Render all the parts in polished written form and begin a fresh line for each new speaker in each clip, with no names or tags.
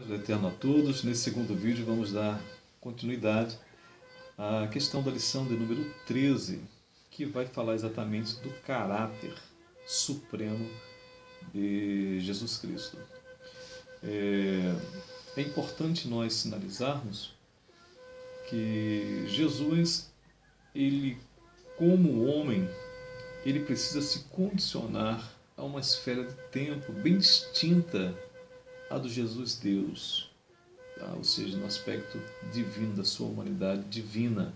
Do Eterno a todos. Nesse segundo vídeo vamos dar continuidade à questão da lição de número 13, que vai falar exatamente do caráter supremo de Jesus Cristo. É importante nós sinalizarmos que Jesus, ele como homem, ele precisa se condicionar a uma esfera de tempo bem distinta a do Jesus Deus, tá? Ou seja, no aspecto divino da sua humanidade divina.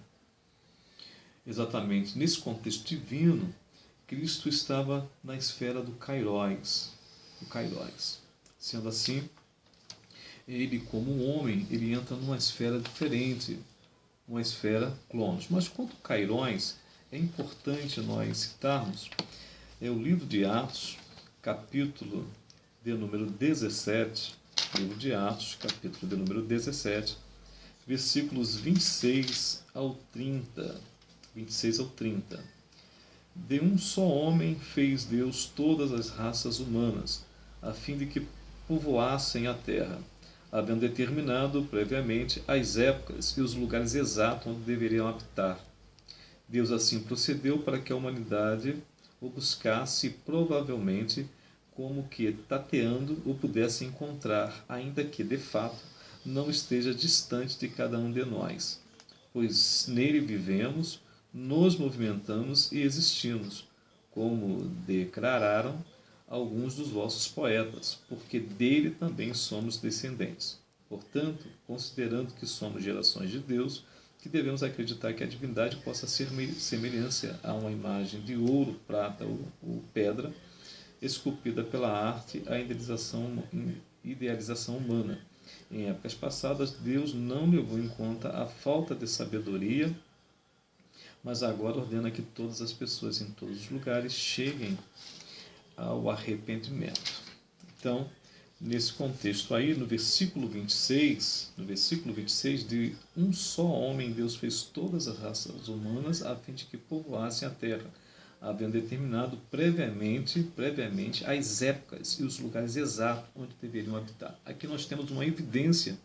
Exatamente nesse contexto divino, Cristo estava na esfera do Kairos. Sendo assim, ele como um homem, ele entra numa esfera diferente, uma esfera Cronos. Mas quanto ao Kairos, é importante nós citarmos o livro de Atos, capítulo de número 17, livro de Atos, capítulo de número 17, versículos 26 ao 30. 26 ao 30. De um só homem fez Deus todas as raças humanas, a fim de que povoassem a terra, havendo determinado previamente as épocas e os lugares exatos onde deveriam habitar. Deus assim procedeu para que a humanidade o buscasse e provavelmente como que tateando o pudesse encontrar, ainda que de fato não esteja distante de cada um de nós, pois nele vivemos, nos movimentamos e existimos, como declararam alguns dos vossos poetas, porque dele também somos descendentes. Portanto, considerando que somos gerações de Deus, que devemos acreditar que a divindade possa ser semelhança a uma imagem de ouro, prata ou pedra, esculpida pela arte, a idealização humana. Em épocas passadas, Deus não levou em conta a falta de sabedoria, mas agora ordena que todas as pessoas em todos os lugares cheguem ao arrependimento. Então, nesse contexto aí, no versículo 26, de um só homem Deus fez todas as raças humanas a fim de que povoassem a terra, havendo determinado previamente as épocas e os lugares exatos onde deveriam habitar. Aqui nós temos uma evidência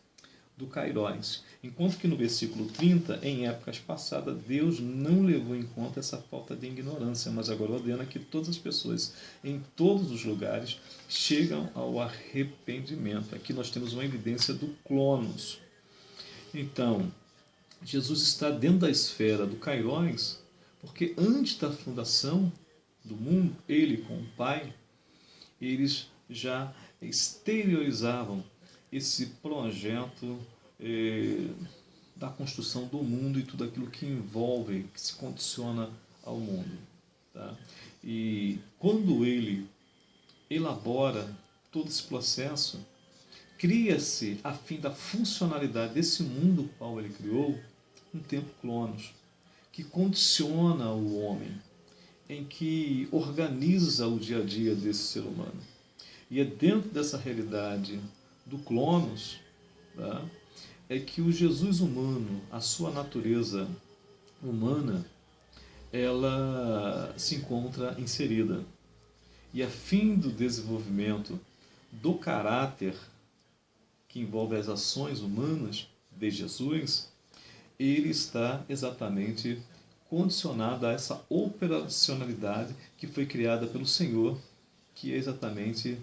do Kairos. Enquanto que no versículo 30, em épocas passadas, Deus não levou em conta essa falta de ignorância, mas agora ordena que todas as pessoas, em todos os lugares, chegam ao arrependimento. Aqui nós temos uma evidência do Cronos. Então, Jesus está dentro da esfera do Kairos, porque antes da fundação do mundo, ele com o Pai, eles já exteriorizavam esse projeto da construção do mundo e tudo aquilo que envolve, que se condiciona ao mundo. Tá? E quando ele elabora todo esse processo, cria-se, a fim da funcionalidade desse mundo qual ele criou, um tempo Cronos, que condiciona o homem, em que organiza o dia a dia desse ser humano. E é dentro dessa realidade do Cronos, tá, é que o Jesus humano, a sua natureza humana, ela se encontra inserida. E a fim do desenvolvimento do caráter que envolve as ações humanas de Jesus, ele está exatamente condicionado a essa operacionalidade que foi criada pelo Senhor, que é exatamente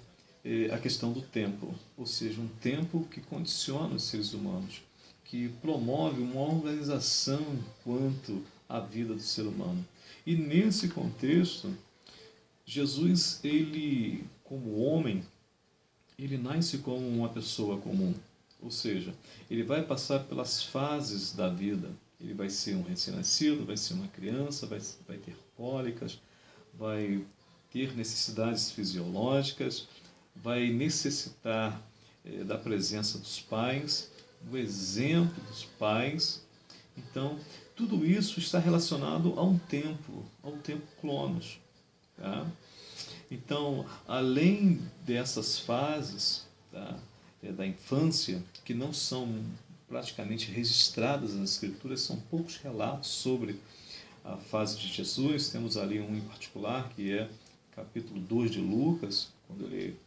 a questão do tempo, ou seja, um tempo que condiciona os seres humanos, que promove uma organização quanto à vida do ser humano. E nesse contexto, Jesus, ele como homem, ele nasce como uma pessoa comum, ou seja, ele vai passar pelas fases da vida. Ele vai ser um recém-nascido, vai ser uma criança, vai ter cólicas, vai ter necessidades fisiológicas, vai necessitar da presença dos pais, do exemplo dos pais. Então, tudo isso está relacionado a um tempo Cronos. Tá? Então, além dessas fases, tá, da infância, que não são praticamente registradas nas Escrituras, são poucos relatos sobre a fase de Jesus. Temos ali um em particular, que é capítulo 2 de Lucas, quando ele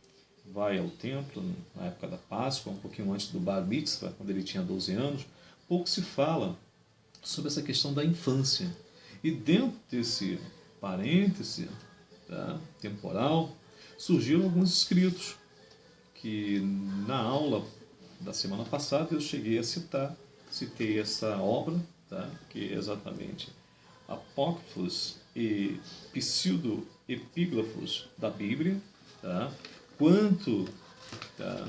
vai ao templo na época da Páscoa, um pouquinho antes do Bar Mitzvah, quando ele tinha 12 anos, pouco se fala sobre essa questão da infância. E dentro desse parêntese, tá, temporal, surgiram alguns escritos que na aula da semana passada eu cheguei a citar, citei essa obra, tá, que é exatamente Apócrifos e Pseudo-Epígrafos da Bíblia, tá, quanto, tá,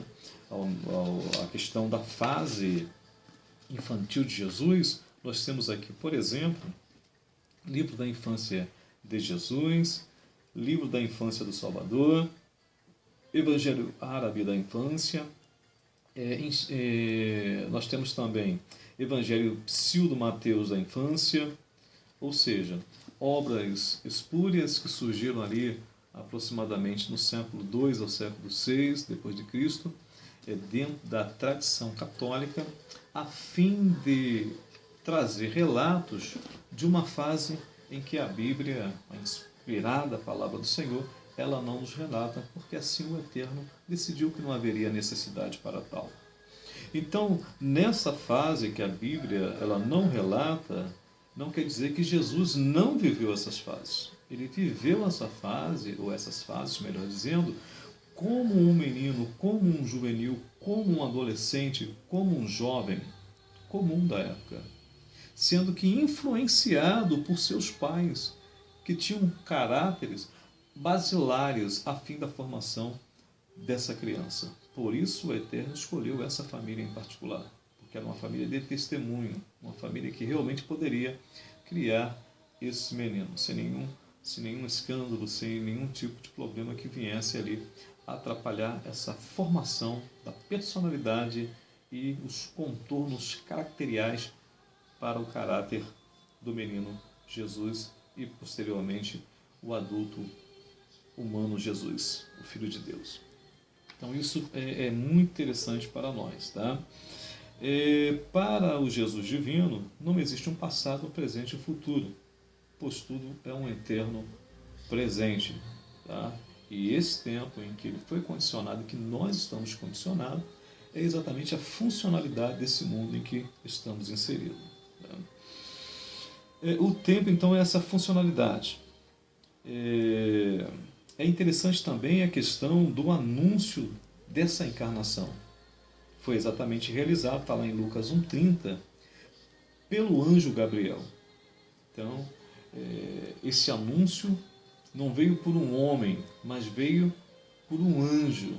à questão da fase infantil de Jesus. Nós temos aqui, por exemplo, livro da infância de Jesus, livro da infância do Salvador, Evangelho Árabe da infância, nós temos também Evangelho Pseudo-Mateus da infância, ou seja, obras espúrias que surgiram ali aproximadamente no século II ao século VI depois de Cristo, dentro da tradição católica, a fim de trazer relatos de uma fase em que a Bíblia, a inspirada palavra do Senhor, ela não nos relata, porque assim o Eterno decidiu que não haveria necessidade para tal. Então, nessa fase que a Bíblia ela não relata, não quer dizer que Jesus não viveu essas fases. Ele viveu essa fase, ou essas fases, melhor dizendo, como um menino, como um juvenil, como um adolescente, como um jovem comum da época, sendo que influenciado por seus pais, que tinham caráteres basilares a fim da formação dessa criança. Por isso o Eterno escolheu essa família em particular, porque era uma família de testemunho, uma família que realmente poderia criar esse menino sem nenhum escândalo, sem nenhum tipo de problema que viesse ali atrapalhar essa formação da personalidade e os contornos caracteriais para o caráter do menino Jesus e posteriormente o adulto humano Jesus, o Filho de Deus. Então isso é muito interessante para nós, tá? Para o Jesus divino não existe um passado, um presente e um futuro, pois tudo é um eterno presente, tá? E esse tempo em que ele foi condicionado, que nós estamos condicionados, é exatamente a funcionalidade desse mundo em que estamos inseridos. Tá? O tempo, então, é essa funcionalidade. É interessante também a questão do anúncio dessa encarnação. Foi exatamente realizado, está lá em Lucas 1,30, pelo anjo Gabriel. Então, esse anúncio não veio por um homem, mas veio por um anjo,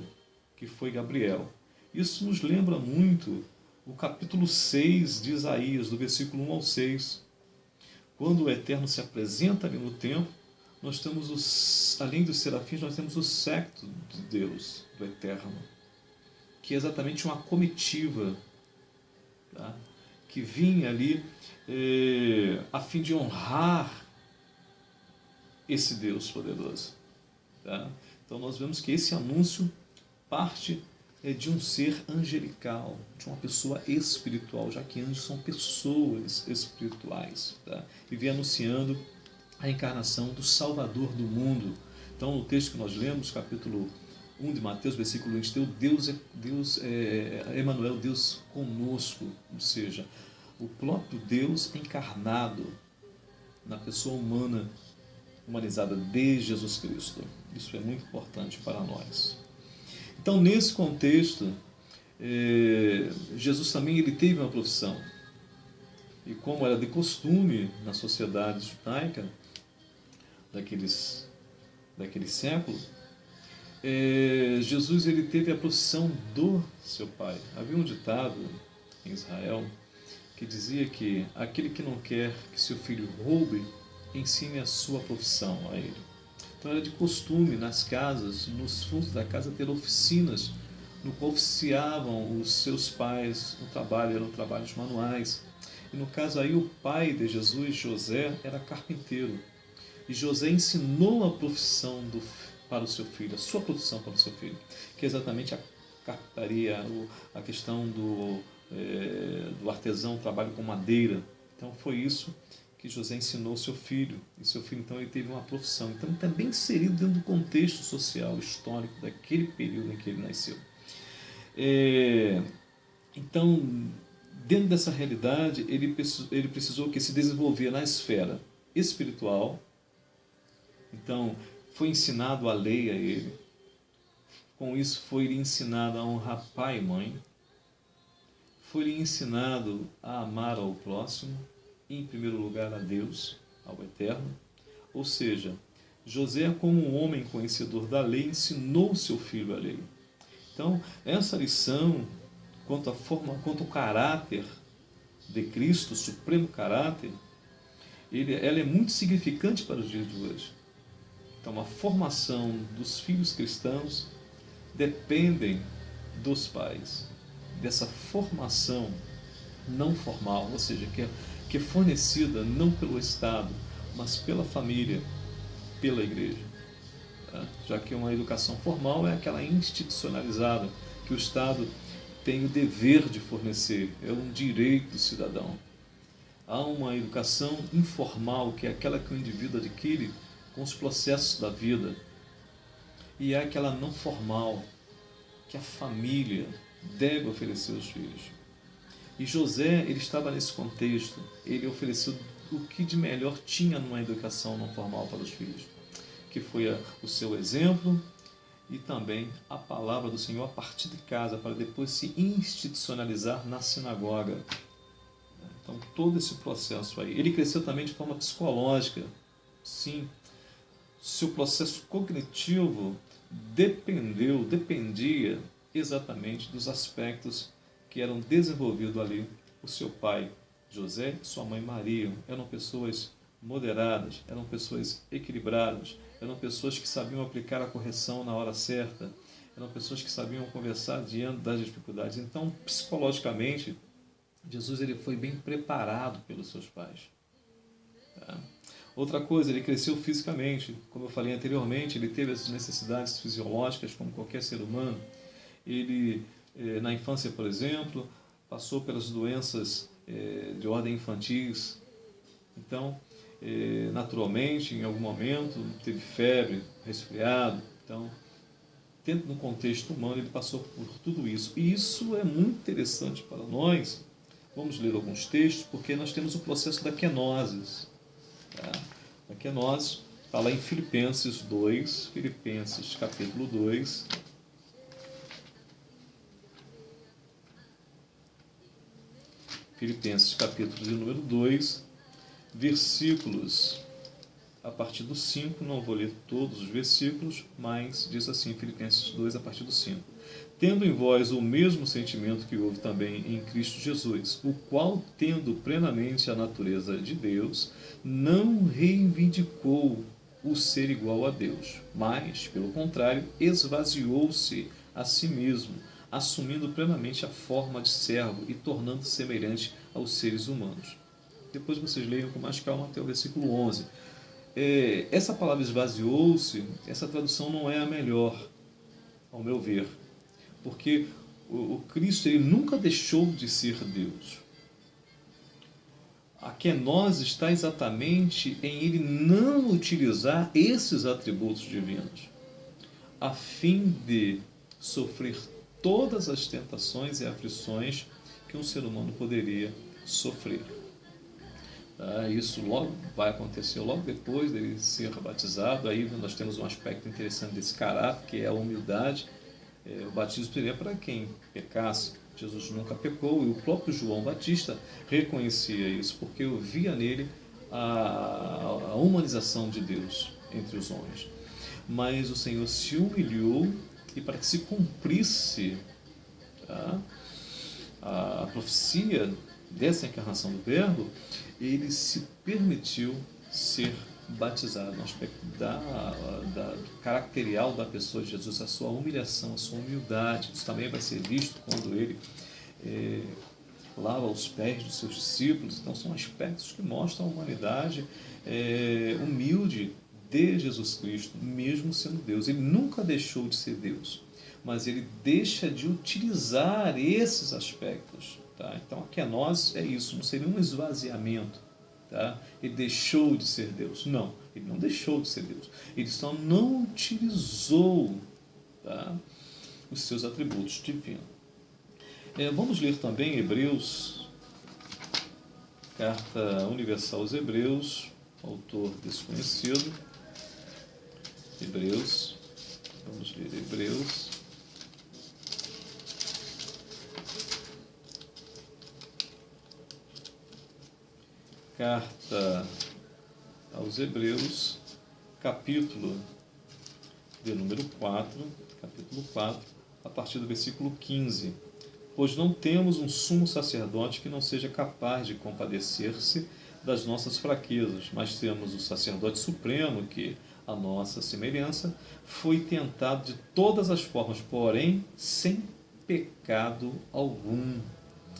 que foi Gabriel. Isso nos lembra muito o capítulo 6 de Isaías, do versículo 1 ao 6. Quando o Eterno se apresenta ali no templo, nós temos, além dos serafins, nós temos o séquito de Deus, do Eterno, que é exatamente uma comitiva, tá? Que vinha ali a fim de honrar esse Deus poderoso. Tá? Então nós vemos que esse anúncio parte de um ser angelical, de uma pessoa espiritual, já que anjos são pessoas espirituais, tá? E vem anunciando a encarnação do Salvador do mundo. Então, no texto que nós lemos, capítulo 1 de Mateus, versículo 20, Deus é Emanuel, Deus conosco, ou seja, o próprio Deus encarnado na pessoa humana, humanizada de Jesus Cristo. Isso é muito importante para nós. Então, nesse contexto, Jesus também ele teve uma profissão. E como era de costume na sociedade judaica daquele século, Jesus ele teve a profissão do seu pai. Havia um ditado em Israel que dizia que aquele que não quer que seu filho roube, ensine a sua profissão a ele. Então era de costume nas casas, nos fundos da casa, ter oficinas no qual oficiavam os seus pais no trabalho, eram trabalhos manuais. E no caso aí o pai de Jesus, José, era carpinteiro. E José ensinou a profissão para o seu filho, a sua profissão para o seu filho, que é exatamente a carpintaria, a questão do artesão, o trabalho com madeira. Então foi isso que José ensinou seu filho, e seu filho então ele teve uma profissão, então também inserido dentro do contexto social, histórico daquele período em que ele nasceu. Então, dentro dessa realidade, ele precisou que se desenvolver na esfera espiritual. Então, foi ensinado a lei a ele, com isso foi-lhe ensinado a honrar pai e mãe, foi-lhe ensinado a amar ao próximo, e em primeiro lugar a Deus, ao Eterno. Ou seja, José, como um homem conhecedor da lei, ensinou seu filho a lei. Então, essa lição, quanto ao caráter de Cristo, o supremo caráter, ela é muito significante para os dias de hoje. Então, a formação dos filhos cristãos dependem dos pais, dessa formação não formal, ou seja, que é fornecida não pelo Estado, mas pela família, pela igreja. Tá? Já que uma educação formal é aquela institucionalizada, que o Estado tem o dever de fornecer, é um direito do cidadão. Há uma educação informal, que é aquela que o indivíduo adquire com os processos da vida. E há aquela não formal, que a família deve oferecer aos filhos. E José, ele estava nesse contexto, ele ofereceu o que de melhor tinha numa educação não formal para os filhos, que foi o seu exemplo e também a palavra do Senhor a partir de casa, para depois se institucionalizar na sinagoga. Então, todo esse processo aí. Ele cresceu também de forma psicológica. Sim, seu processo cognitivo dependia exatamente dos aspectos que eram desenvolvidos ali. O seu pai, José, e sua mãe, Maria, eram pessoas moderadas, eram pessoas equilibradas, eram pessoas que sabiam aplicar a correção na hora certa, eram pessoas que sabiam conversar diante das dificuldades. Então, psicologicamente, Jesus ele foi bem preparado pelos seus pais. Tá? Outra coisa, ele cresceu fisicamente. Como eu falei anteriormente, ele teve as necessidades fisiológicas como qualquer ser humano. Ele, na infância, por exemplo, passou pelas doenças de ordem infantis. Então, naturalmente, em algum momento, teve febre, resfriado. Então, dentro do contexto humano, ele passou por tudo isso. E isso é muito interessante para nós. Vamos ler alguns textos, porque nós temos o processo da kenosis. Tá? A kenosis está lá em Filipenses 2, Filipenses capítulo 2. Filipenses capítulo de número 2, versículos a partir do 5, não vou ler todos os versículos, mas diz assim, Filipenses 2, a partir do 5. Tendo em vós o mesmo sentimento que houve também em Cristo Jesus, o qual, tendo plenamente a natureza de Deus, não reivindicou o ser igual a Deus, mas, pelo contrário, esvaziou-se a si mesmo, assumindo plenamente a forma de servo e tornando-se semelhante aos seres humanos. Depois vocês leiam com mais calma até o versículo 11. Essa palavra esvaziou-se, essa tradução não é a melhor, ao meu ver, porque o Cristo ele nunca deixou de ser Deus. A kenosis está exatamente em ele não utilizar esses atributos divinos, a fim de sofrer todas as tentações e aflições que um ser humano poderia sofrer. Isso logo vai acontecer logo depois dele ser batizado. Aí nós temos um aspecto interessante desse caráter, que é a humildade. O batismo seria para quem pecasse. Jesus nunca pecou, e o próprio João Batista reconhecia isso, porque via nele a humanização de Deus entre os homens. Mas o Senhor se humilhou, e para que se cumprisse a profecia dessa encarnação do Verbo, ele se permitiu ser batizado, no aspecto caracterial da pessoa de Jesus, a sua humilhação, a sua humildade. Isso também vai ser visto quando ele lava os pés dos seus discípulos. Então são aspectos que mostram a humanidade humilde de Jesus Cristo, mesmo sendo Deus. Ele nunca deixou de ser Deus, mas ele deixa de utilizar esses aspectos. Tá? Então a kenosis é isso, não seria um esvaziamento, Tá? Ele deixou de ser Deus. Não, ele não deixou de ser Deus. Ele só não utilizou, tá, os seus atributos divinos. Vamos ler também Hebreus, carta universal aos Hebreus, autor desconhecido. Hebreus, vamos ler Hebreus. Carta aos Hebreus, capítulo de número 4, capítulo 4, a partir do versículo 15. Pois não temos um sumo sacerdote que não seja capaz de compadecer-se das nossas fraquezas, mas temos o sacerdote supremo que, à nossa semelhança, foi tentado de todas as formas, porém sem pecado algum.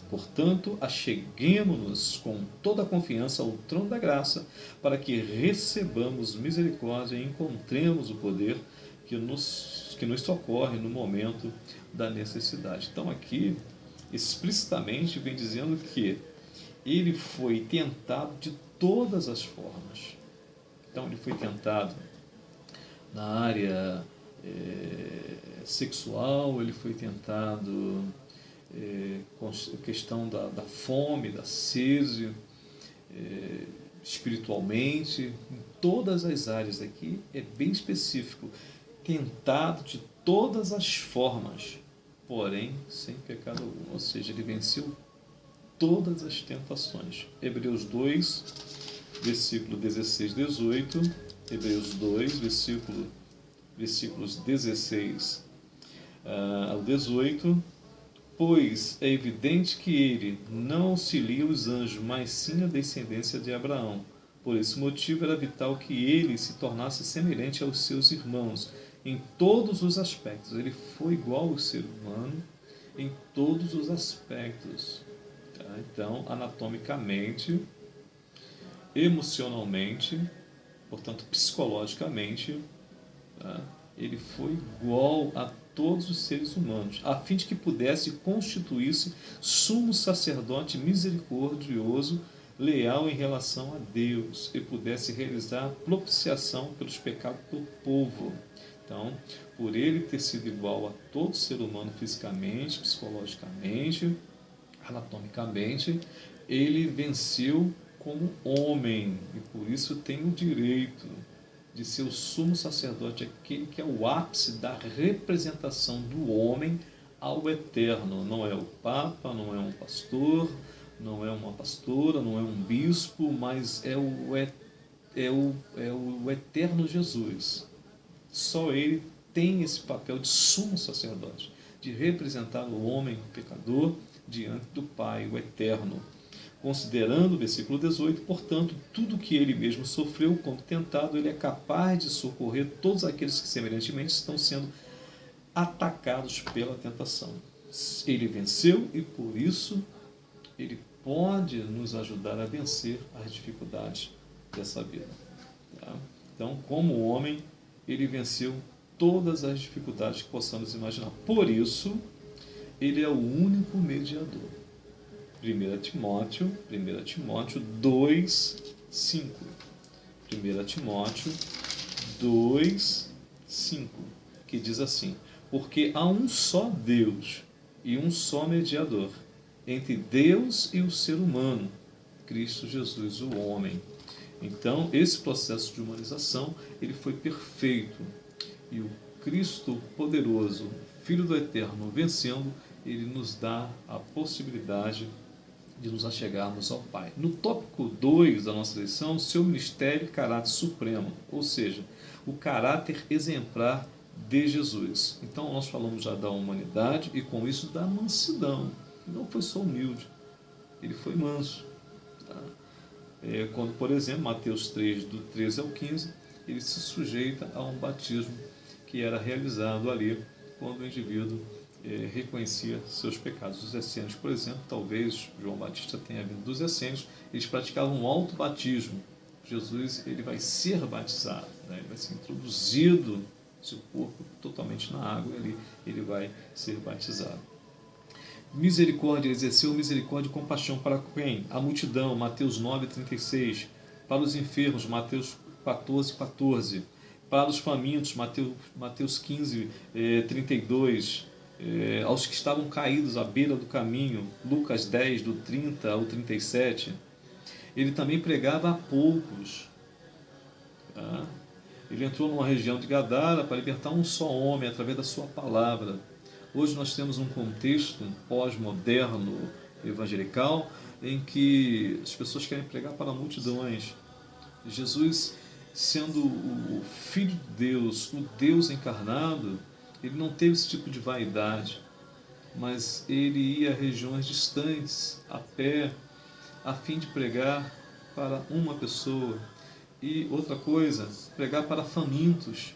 Portanto, acheguemo-nos com toda a confiança ao trono da graça, para que recebamos misericórdia e encontremos o poder que nos socorre no momento da necessidade. Então, aqui, explicitamente, vem dizendo que ele foi tentado de todas as formas. Então, ele foi tentado na área sexual, ele foi tentado com a questão da fome, da sede, espiritualmente, em todas as áreas aqui, é bem específico, tentado de todas as formas, porém sem pecado algum, ou seja, ele venceu todas as tentações. Hebreus 2, versículo 16, 18, Hebreus 2, versículos 16 ao 18, pois é evidente que ele não auxilia os anjos, mas sim a descendência de Abraão. Por esse motivo era vital que ele se tornasse semelhante aos seus irmãos em todos os aspectos. Ele foi igual ao ser humano em todos os aspectos. Tá? Então, anatomicamente, emocionalmente, portanto, psicologicamente, tá? Ele foi igual a todos os seres humanos, a fim de que pudesse constituir-se sumo sacerdote misericordioso, leal em relação a Deus, e pudesse realizar propiciação pelos pecados do povo. Então, por ele ter sido igual a todo ser humano fisicamente, psicologicamente, anatomicamente, ele venceu como homem, e por isso tem o direito de ser o sumo sacerdote, aquele que é o ápice da representação do homem ao eterno. Não é o Papa, não é um pastor, não é uma pastora, não é um bispo, mas é o eterno Jesus. Só ele tem esse papel de sumo sacerdote, de representar o homem pecador diante do Pai, o eterno. Considerando o versículo 18, portanto, tudo que ele mesmo sofreu quando tentado, ele é capaz de socorrer todos aqueles que semelhantemente estão sendo atacados pela tentação. Ele venceu e por isso ele pode nos ajudar a vencer as dificuldades dessa vida. Tá? Então, como homem, ele venceu todas as dificuldades que possamos imaginar. Por isso, ele é o único mediador. 1 Timóteo 2, 5. 1 Timóteo 2, 5, que diz assim: porque há um só Deus e um só mediador entre Deus e o ser humano, Cristo Jesus, o homem. Então, esse processo de humanização, ele foi perfeito. E o Cristo poderoso, Filho do Eterno, vencendo, ele nos dá a possibilidade de nos achegarmos ao Pai. No tópico 2 da nossa lição, seu ministério e caráter supremo, ou seja, o caráter exemplar de Jesus. Então, nós falamos já da humanidade e, com isso, da mansidão. Não foi só humilde, ele foi manso. Tá? Quando, por exemplo, Mateus 3, do 13 ao 15, ele se sujeita a um batismo que era realizado ali quando o indivíduo reconhecia seus pecados. Os essênios, por exemplo, talvez João Batista tenha vindo dos essênios, eles praticavam um autobatismo. Jesus, ele vai ser batizado, né? Ele vai ser introduzido, seu corpo totalmente na água, ele vai ser batizado. Misericórdia, exerceu misericórdia e compaixão para quem? A multidão, Mateus 9:36. Para os enfermos, Mateus 14:14. Para os famintos, Mateus 15:32. Aos que estavam caídos à beira do caminho, Lucas 10, do 30 ao 37. Ele também pregava a poucos. Tá? Ele entrou numa região de Gadara para libertar um só homem através da sua palavra. Hoje nós temos um contexto pós-moderno evangelical em que as pessoas querem pregar para multidões. Jesus, sendo o Filho de Deus, o Deus encarnado, ele não teve esse tipo de vaidade, mas ele ia a regiões distantes, a pé, a fim de pregar para uma pessoa. E outra coisa, pregar para famintos,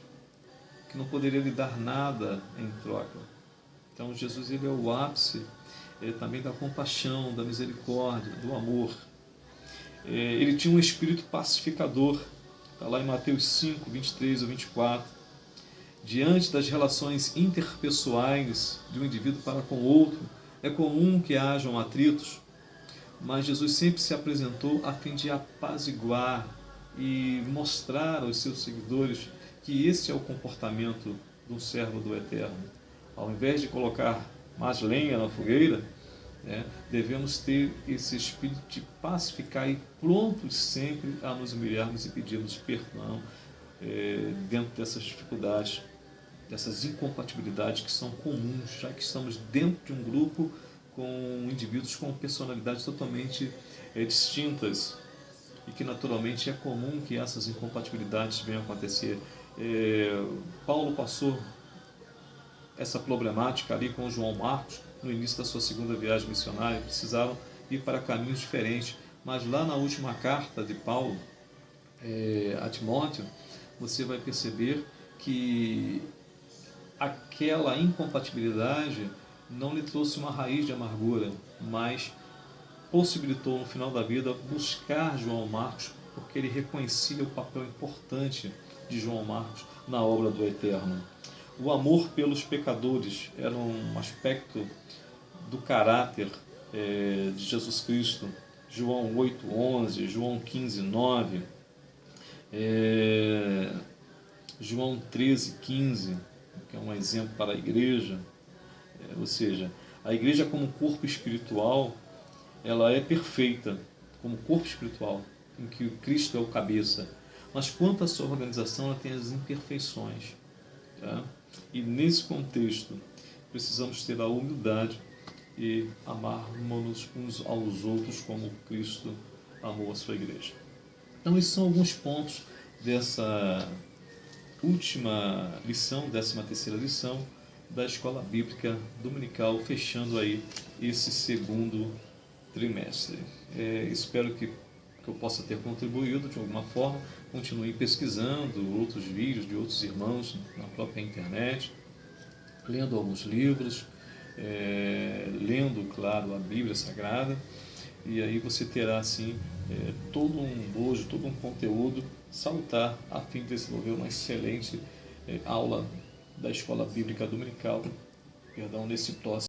que não poderia lhe dar nada em troca. Então Jesus, ele é o ápice também da compaixão, da misericórdia, do amor. Ele tinha um espírito pacificador, está lá em Mateus 5, 23 ou 24. Diante das relações interpessoais de um indivíduo para com o outro, é comum que hajam atritos, mas Jesus sempre se apresentou a fim de apaziguar e mostrar aos seus seguidores que esse é o comportamento de um servo do Eterno. Ao invés de colocar mais lenha na fogueira, devemos ter esse espírito de pacificar e prontos sempre a nos humilharmos e pedirmos perdão dentro dessas dificuldades, dessas incompatibilidades que são comuns, já que estamos dentro de um grupo com indivíduos com personalidades totalmente distintas e que naturalmente é comum que essas incompatibilidades venham a acontecer. Paulo passou essa problemática ali com João Marcos no início da sua segunda viagem missionária, precisaram ir para caminhos diferentes, mas lá na última carta de Paulo a Timóteo, você vai perceber que aquela incompatibilidade não lhe trouxe uma raiz de amargura, mas possibilitou no final da vida buscar João Marcos, porque ele reconhecia o papel importante de João Marcos na obra do Eterno. O amor pelos pecadores era um aspecto do caráter de Jesus Cristo. João 8:11, João 15:9, João 13:15, que é um exemplo para a igreja. Ou seja, a igreja como corpo espiritual, ela é perfeita como corpo espiritual, em que Cristo é o cabeça. Mas quanto à sua organização, ela tem as imperfeições. Tá? E nesse contexto, precisamos ter a humildade e amarmos-nos uns aos outros como Cristo amou a sua igreja. Então, esses são alguns pontos dessa última lição, 13ª lição da Escola Bíblica Dominical, fechando aí esse segundo trimestre. Espero que eu possa ter contribuído de alguma forma. Continue pesquisando outros vídeos de outros irmãos na própria internet, lendo alguns livros, lendo, claro, a Bíblia Sagrada, e aí você terá, assim, todo um bojo, todo um conteúdo salutar a fim de desenvolver uma excelente aula da Escola Bíblica Dominical, nesse próximo